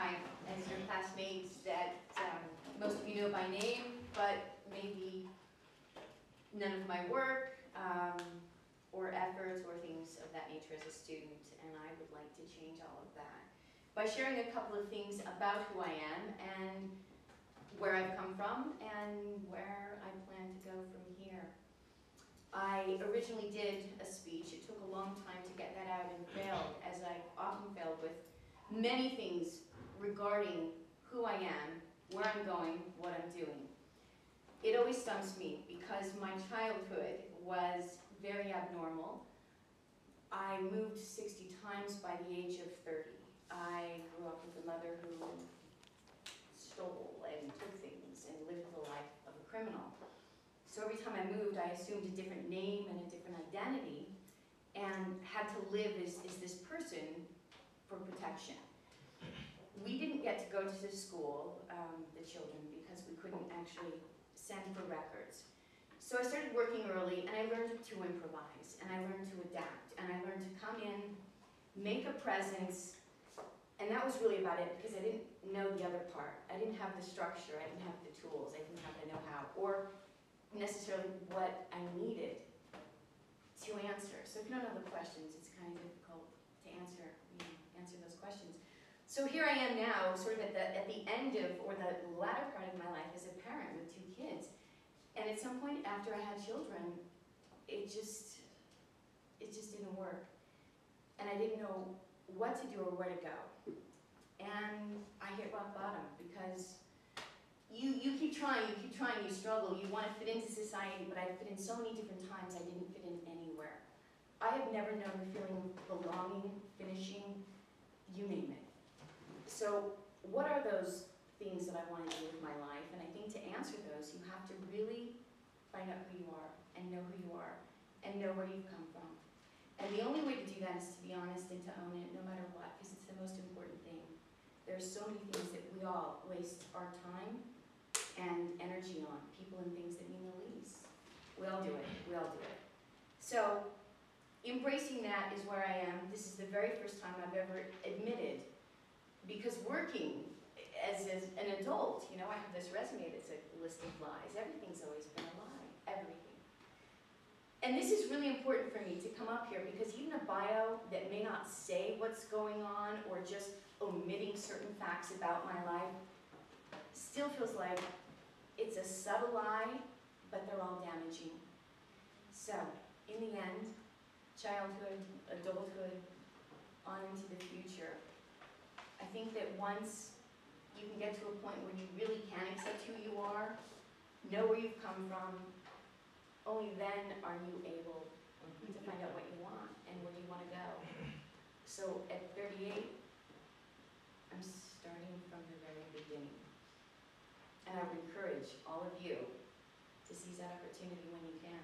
time as your classmates that most of you know by name, but maybe none of my work or efforts or things of that nature as a student, and I would like to change all of that by sharing a couple of things about who I am and where I've come from and where I plan to go from here. I originally did a speech. It took a long time to get that out and failed, as I often failed with many things regarding who I am, where I'm going, what I'm doing. It always stumps me because my childhood was very abnormal. I moved 60 times by the age of 30. I grew up with a mother who stole and took things and lived the life of a criminal. So every time I moved, I assumed a different name and a different identity and had to live as this person for protection. We didn't get to go to school, the children, because we couldn't actually send for records. So I started working early, and I learned to improvise, and I learned to adapt, and I learned to come in, make a presence, and that was really about it, because I didn't know the other part. I didn't have the structure, I didn't have the tools, I didn't have the know-how, or necessarily what I needed to answer. So if you don't know the questions, it's kind of difficult to answer those questions. So here I am now, sort of at the end of, or the latter part of my life as a parent with 2 kids. And at some point after I had children, it just didn't work. And I didn't know what to do or where to go. And I hit rock bottom because you keep trying, you struggle, you want to fit into society, but I fit in so many different times I didn't fit in anywhere. I have never known the feeling of belonging, finishing, you name it. So what are those things that I want to do with my life? And I think to answer those, you have to really find out who you are and know who you are and know where you've come from. And the only way to do that is to be honest and to own it no matter what, because it's the most important thing. There's so many things that we all waste our time and energy on, people and things that mean the least. We all do it, we all do it. So embracing that is where I am. This is the very first time I've ever admitted, because working as an adult, you know, I have this resume that's a list of lies. Everything's always been a lie, everything. And this is really important for me to come up here, because even a bio that may not say what's going on or just omitting certain facts about my life still feels like it's a subtle lie, but they're all damaging. So, in the end, childhood, adulthood, on into the future. I think that once you can get to a point where you really can accept who you are, know where you've come from, only then are you able to find out what you want and where you want to go. So at 38, I'm starting from the very beginning. And I would encourage all of you to seize that opportunity when you can.